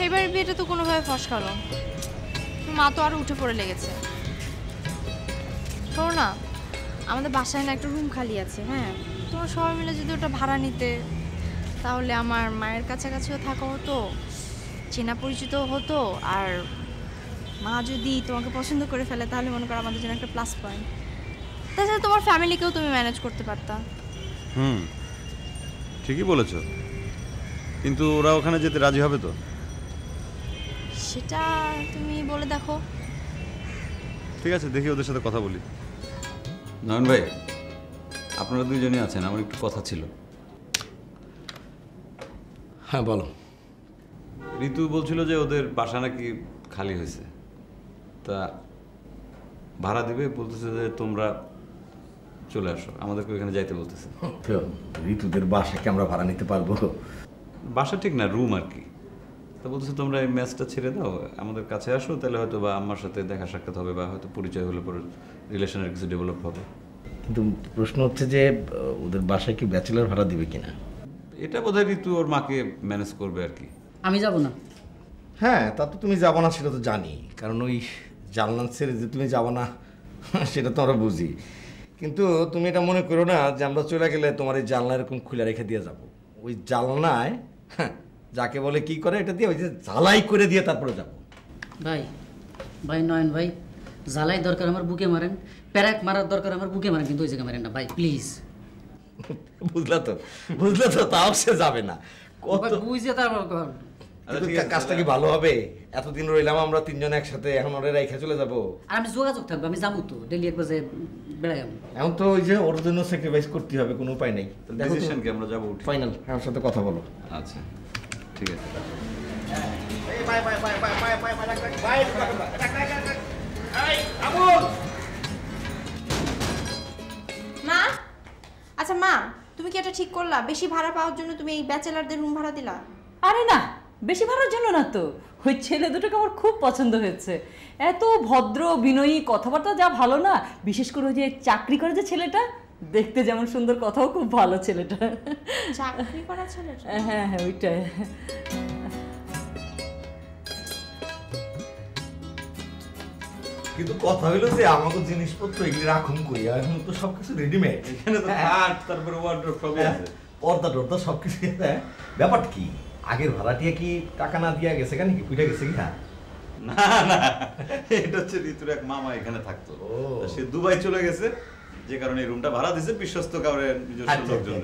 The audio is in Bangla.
এবার বিয়েটা তো কোনোভাবে ফসকালো, মা তো আরো উঠে পড়ে লেগেছে। শোনো না, আমাদের বাসায় না একটা রুম খালি আছে, হ্যাঁ, তোমরা সবাই মিলে যদি ওটা ভাড়া নিতে, তাহলে আমার মায়ের কাছাকাছিও থাকা হতো, চেনা পরিচিত হতো, আর মা যদি তোমাকে পছন্দ করে ফেলে তাহলে মনে করো আমাদের জন্য একটা প্লাস পয়েন্ট। তাছাড়া তোমার ফ্যামিলিকেও তুমি ম্যানেজ করতে পারতা। ঠিকই বলেছ, কিন্তু ওরা ওখানে যেতে রাজি হবে তো? সেটা তুমি বলে দেখো। ঠিক আছে, দেখি ওদের সাথে কথা বলি। নয়ন ভাই, আপনারা দুইজনই আছেন, আমার একটু কথা ছিল। হ্যাঁ বলো। ঋতু বলছিল যে ওদের বাসা নাকি খালি হয়েছে, তা ভাড়া দিবে, বলতেছে যে তোমরা চলে আসো, আমাদেরকে ওইখানে যাইতে বলতেছে। ঋতুদের বাসাকে আমরা ভাড়া নিতে পারবো? বাসা ঠিক না, রুম আর কি। তা বলতেছে তোমরা এই ম্যাচটা ছেড়ে দাও, আমাদের কাছে আসো, তাহলে হয়তো বা আম্মার সাথে দেখা সাক্ষাৎ হবে, বা হয়তো পরিচয় হলে পরে রিলেশনের কিছু ডেভেলপ হবে। কিন্তু প্রশ্ন হচ্ছে যে ওদের বাসায় কি ব্যাচেলর ভাড়া দিবে কিনা? এটা বোধহয় ঋতু ওর মাকে ম্যানেজ করবে আর কি। আমি যাব না। হ্যাঁ, তা তো তুমি যাবো না সেটা তো জানি, কারণ ওই জানলান ছেড়ে যে তুমি যাবো না সেটা তো আমরা বুঝি। কিন্তু তুমি এটা মনে করো না যে আমরা চলে গেলে তোমার এই জানলা এরকম খুলে রেখে দিয়ে যাব। ওই জানলায় যাকে বলে কি করে এটা দিয়ে ওই যে ঝালাই করে দিয়ে তারপরে যাব। ভাই ভাই নয়ন ভাই, জ্বালাই দরকার আমার বুকে মারেন, প্যারাক মারার দরকার আমার বুকে মারেন, কিন্তু ওই জায়গায় মারেন না ভাই, প্লিজ। বুঝলা তো, বুঝলা তো, তাও সে যাবে না। কত বুঝে তারপর কাজটা কি ভালো হবে? এতদিন রইলাম আমরা তিনজন একসাথে, এখন ওরা রেখে চলে যাবো। আর আমি যোগাযোগ থাকবো, আমি যাবো তো ডেলি একবার যে বেড়াই যাবো। এখন তো ওই যে ওর জন্য স্যাক্রিফাইস করতে হবে, কোনো উপায় নেই। ডিসিশন কি আমরা যাবো? ফাইনাল, আমার সাথে কথা বলো। আচ্ছা ঠিক আছে। মা, আচ্ছা মা, তুমি কি এটা ঠিক করলা? বেশি ভাড়া পাওয়ার জন্য তুমি এই ব্যাচেলারদের রুম ভাড়া দিলা? আরে না, বেশি ভাড়ার জন্য না তো, ওই ছেলে দুটোকে আমার খুব পছন্দ হয়েছে। এত ভদ্র, বিনয়ী, কথাবার্তা যা ভালো না, বিশেষ করে ওই যে চাকরি করে যে ছেলেটা, দেখতে যেমন সুন্দর, কথাও খুব ভালো ছেলেটা। চাকরি করা ছেলেটা? হ্যাঁ হ্যাঁ, ওইটাই। কিন্তু কথা হইলো যে আমাকে জিনিসপত্র এগুলি রাখুন কই, এখন তো সবকিছু রেডিমেড। এখানে তো খাট, তারপরে ওয়ার্ড্রোব সবই আছে, পর্দা টর্দা সবকিছু আছে। ব্যাপারটা কি, আগের ভাড়াটিয়া কি টাকা না দিয়া গেছে কেন, কি পিঠা গেছে কি? হ্যাঁ না না, এটা হচ্ছে ঋতুর এক মামা এখানে থাকতো, সে দুবাই চলে গেছে, যে কারণে এই রুমটা ভাড়া দিয়েছে বিশ্বস্ত কাউরে নিজস্ব লোকজন।